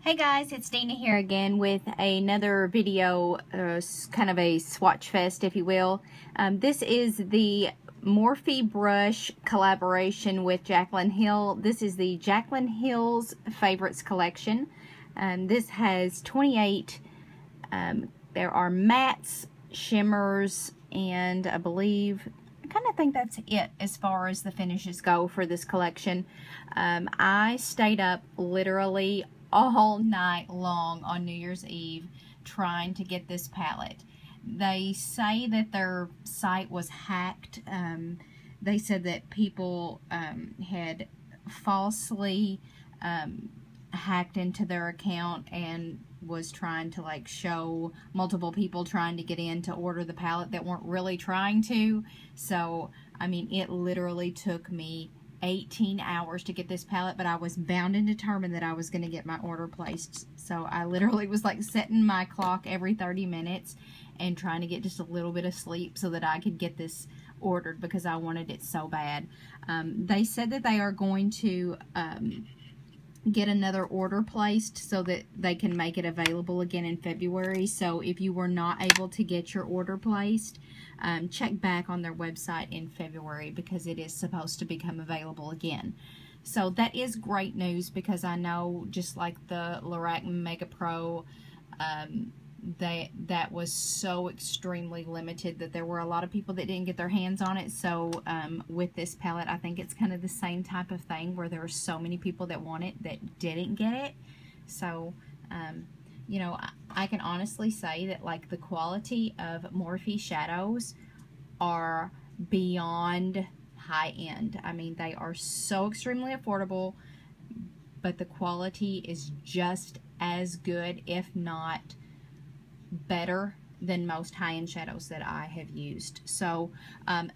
Hey guys, it's Dina here again with another video, kind of a swatch fest, if you will. This is the Morphe brush collaboration with Jaclyn Hill. This is the Jaclyn Hill's Favorites collection. This has 28, there are mattes, shimmers, and I kind of think that's it as far as the finishes go for this collection. I stayed up literally all night long on New Year's Eve trying to get this palette. They say that their site was hacked. They said that people had falsely hacked into their account and was trying to like show multiple people trying to get in to order the palette that weren't really trying to. So I mean, it literally took me 18 hours to get this palette, but I was bound and determined that I was going to get my order placed. So I literally was like setting my clock every 30 minutes and trying to get just a little bit of sleep so that I could get this ordered because I wanted it so bad. They said that they are going to get another order placed so that they can make it available again in February. So if you were not able to get your order placed, check back on their website in February because it is supposed to become available again. So that is great news because I know just like the Lorac Mega Pro, that was so extremely limited that there were a lot of people that didn't get their hands on it. So with this palette, I think it's kind of the same type of thing where there are so many people that want it that didn't get it. So you know, I can honestly say that like the quality of Morphe shadows are beyond high end. I mean, they are so extremely affordable, but the quality is just as good, if not better than most high-end shadows that I have used. So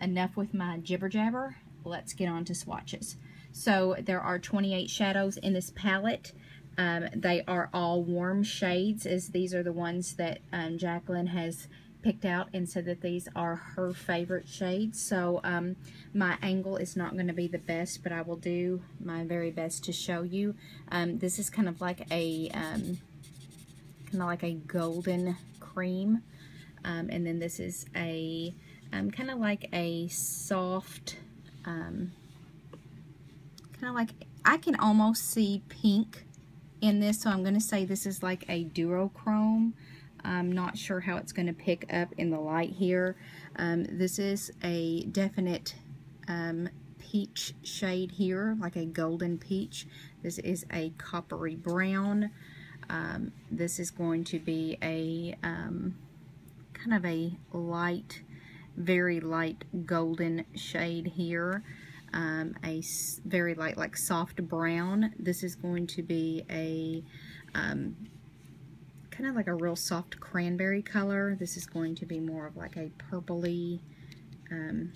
enough with my jibber jabber. Let's get on to swatches. So there are 28 shadows in this palette. They are all warm shades, as these are the ones that Jaclyn has picked out and said that these are her favorite shades. So my angle is not going to be the best, but I will do my very best to show you. This is kind of like a golden cream, and then this is a kind of like a soft, kind of like, I can almost see pink in this, so I'm going to say this is like a duochrome. I'm not sure how it's going to pick up in the light here. This is a definite peach shade here, like a golden peach. This is a coppery brown. This is going to be a kind of a light, very light golden shade here. A very light, like soft brown. This is going to be a kind of like a real soft cranberry color. This is going to be more of like a purpley, kind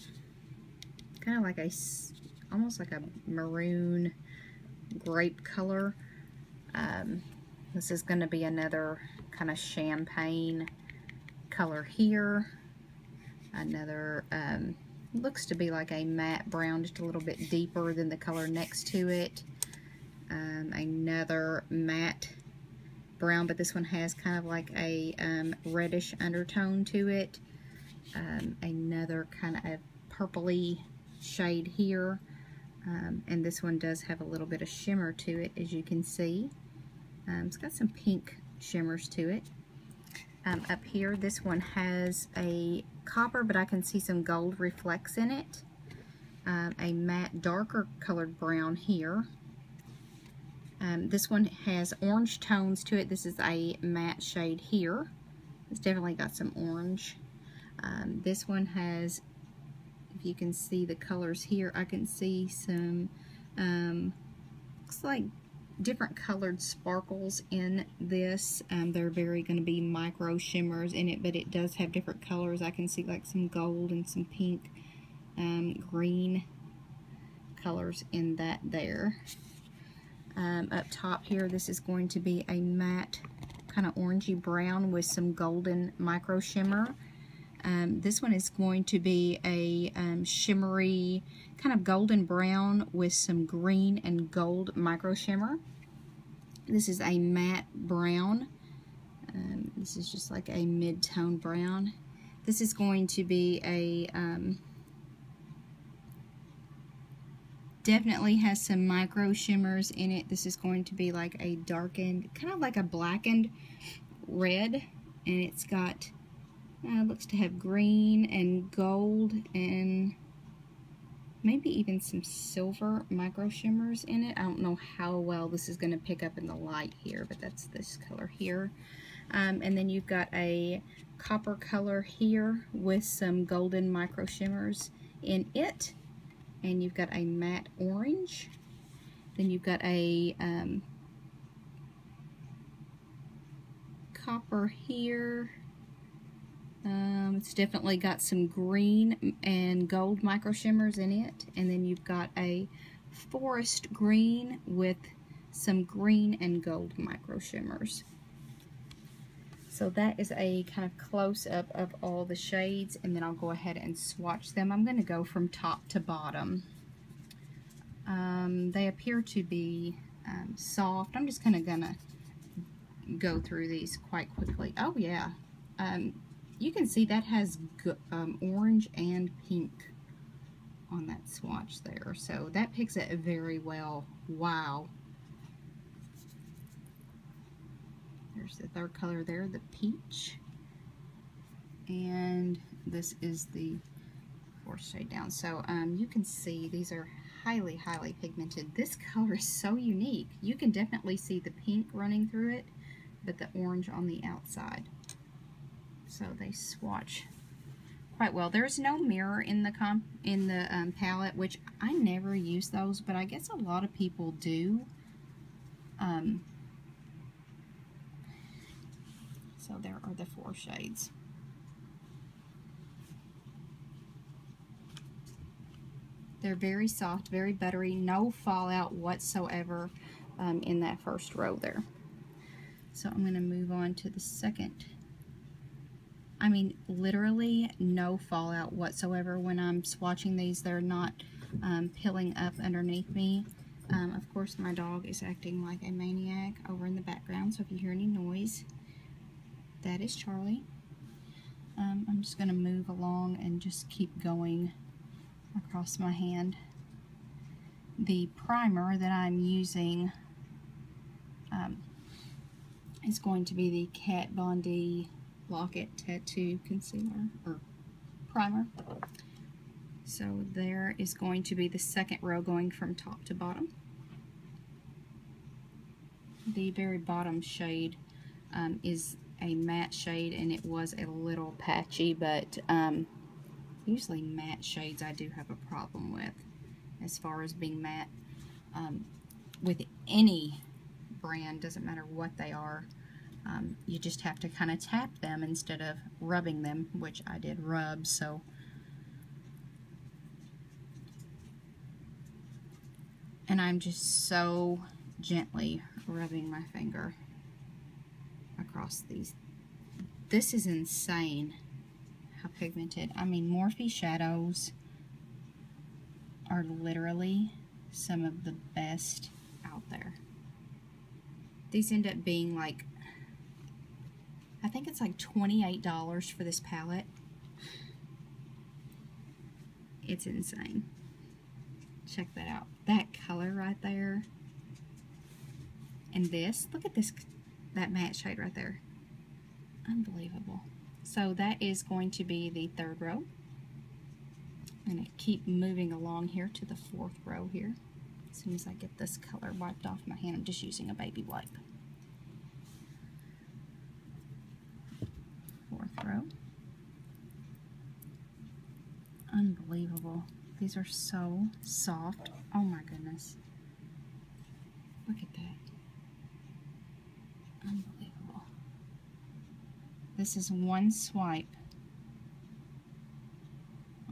of like a, almost like a maroon grape color. This is going to be another kind of champagne color here. Another, looks to be like a matte brown, just a little bit deeper than the color next to it. Another matte brown, but this one has kind of like a reddish undertone to it. Another kind of purpley shade here. And this one does have a little bit of shimmer to it, as you can see. It's got some pink shimmers to it. Up here, this one has a copper, but I can see some gold reflects in it. A matte, darker colored brown here. This one has orange tones to it. This is a matte shade here. It's definitely got some orange. This one has, if you can see the colors here, I can see some, looks like different colored sparkles in this. They're very going to be micro shimmers in it, but it does have different colors. I can see like some gold and some pink, green colors in that there. Up top here, this is going to be a matte kind of orangey brown with some golden micro shimmer. This one is going to be a shimmery kind of golden brown with some green and gold micro shimmer. This is a matte brown. This is just like a mid-tone brown. This is going to be a, definitely has some micro shimmers in it. This is going to be like a darkened, kind of like a blackened red, and it's got, looks to have green and gold and maybe even some silver micro shimmers in it. I don't know how well this is going to pick up in the light here, but that's this color here. And then you've got a copper color here with some golden micro shimmers in it. And you've got a matte orange. Then you've got a copper here. It's definitely got some green and gold micro shimmers in it. And then you've got a forest green with some green and gold micro shimmers. So that is a kind of close-up of all the shades, and then I'll go ahead and swatch them. I'm going to go from top to bottom. They appear to be soft. I'm just kind of going to go through these quite quickly. Oh yeah, you can see that has orange and pink on that swatch there, so that picks it very well. Wow. There's the third color there, the peach. And this is the fourth shade down. So you can see these are highly, highly pigmented. This color is so unique. You can definitely see the pink running through it, but the orange on the outside. So they swatch quite well. There's no mirror in the palette, which I never use those, but I guess a lot of people do. So there are the 4 shades. They're very soft, very buttery, no fallout whatsoever in that first row there. So I'm going to move on to the second. I mean, literally no fallout whatsoever when I'm swatching these. They're not pilling up underneath me. Of course, my dog is acting like a maniac over in the background, so if you hear any noise, that is Charlie. I'm just going to move along and just keep going across my hand. The primer that I'm using is going to be the Kat Von D Lock-It Tattoo Concealer, or Primer. So there is going to be the second row going from top to bottom. The very bottom shade is a matte shade, and it was a little patchy, but usually matte shades I do have a problem with as far as being matte. With any brand, doesn't matter what they are, you just have to kind of tap them instead of rubbing them, which I did rub, so and I'm just so gently rubbing my finger across these. This is insane how pigmented. I mean, Morphe shadows are literally some of the best out there. These end up being like, I think it's like $28 for this palette. It's insane. Check that out. That color right there. And this, look at this, that matte shade right there. Unbelievable. So that is going to be the third row. I'm going to keep moving along here to the fourth row here. As soon as I get this color wiped off my hand, I'm just using a baby wipe. Fourth row. Unbelievable. These are so soft. Oh my goodness. Look at that. Unbelievable. This is one swipe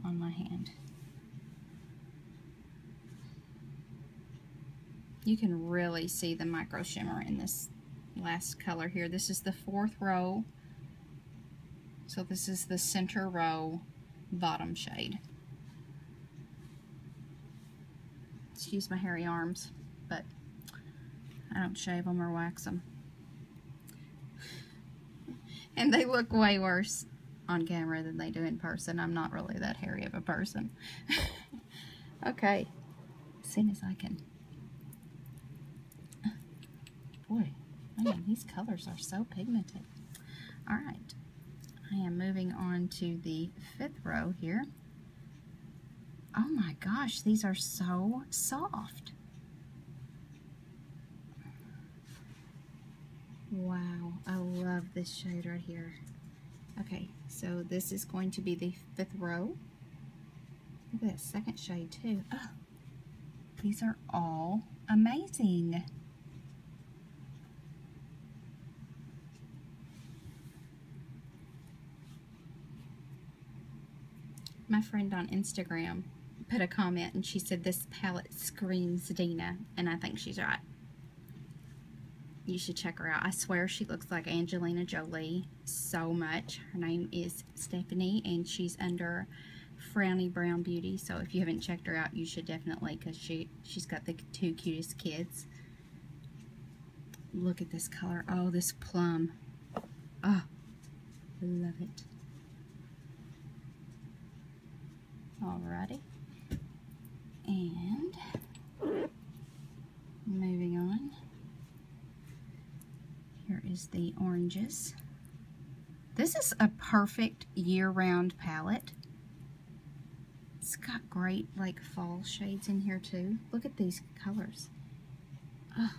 on my hand. You can really see the micro shimmer in this last color here. This is the fourth row. So this is the center row bottom shade. Excuse my hairy arms, but I don't shave them or wax them. And they look way worse on camera than they do in person. I'm not really that hairy of a person. Okay, as soon as I can. Boy, man, these colors are so pigmented. Alright, I am moving on to the 5th row here. Oh my gosh, these are so soft. Wow, I love this shade right here. Okay, so this is going to be the 5th row. Look at that second shade too. Oh, these are all amazing. My friend on Instagram put a comment and she said this palette screams Dina, and I think she's right. You should check her out. I swear she looks like Angelina Jolie so much. Her name is Stephanie and she's under Frowny Brown Beauty, so if you haven't checked her out, you should definitely, because she's got the 2 cutest kids. Look at this color. Oh, this plum. Oh, love it. Alrighty. And moving on. Here is the oranges. This is a perfect year-round palette. It's got great like fall shades in here too. Look at these colors. Ugh.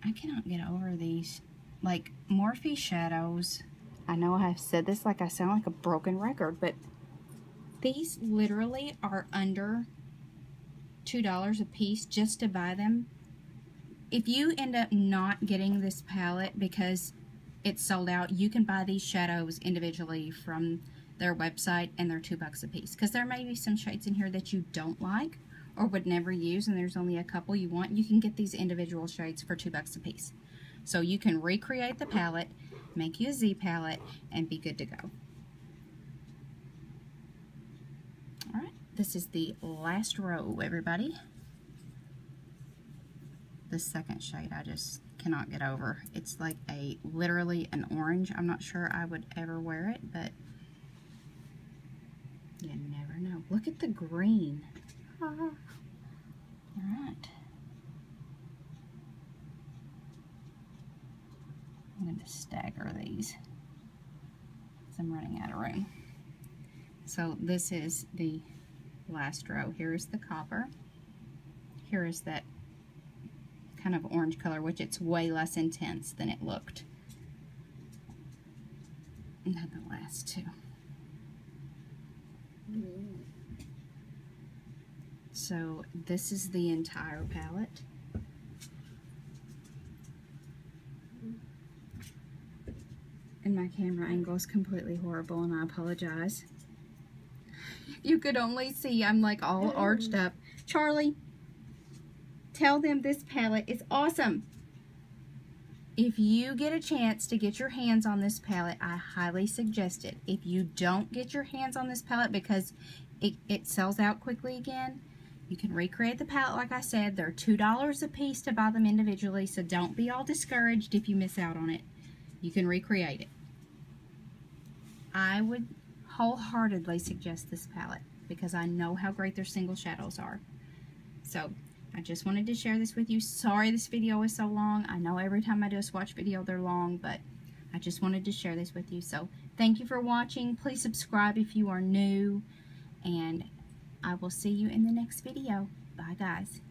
I cannot get over these. Like Morphe shadows. I know I've said this like I sound like a broken record, but these literally are under $2 a piece just to buy them. If you end up not getting this palette because it's sold out, you can buy these shadows individually from their website and they're $2 a piece. Because there may be some shades in here that you don't like or would never use, and there's only a couple you want. You can get these individual shades for $2 a piece. So you can recreate the palette, make you a Z palette, and be good to go. Alright, this is the last row, everybody. The second shade I just cannot get over. It's like literally an orange. I'm not sure I would ever wear it, but you never know. Look at the green. Alright. I'm going to stagger these because I'm running out of room. So this is the last row. Here is the copper. Here is that kind of orange color, which it's way less intense than it looked. And then the last two. So this is the entire palette. And my camera angle is completely horrible, and I apologize. You could only see I'm like all arched up. Charlie, tell them this palette is awesome. If you get a chance to get your hands on this palette, I highly suggest it. If you don't get your hands on this palette because it sells out quickly again, you can recreate the palette like I said. They're $2 a piece to buy them individually, so don't be all discouraged if you miss out on it. You can recreate it. I would wholeheartedly suggest this palette because I know how great their single shadows are. So I just wanted to share this with you. Sorry this video is so long. I know every time I do a swatch video they're long, but I just wanted to share this with you. So thank you for watching. Please subscribe if you are new, and I will see you in the next video. Bye guys.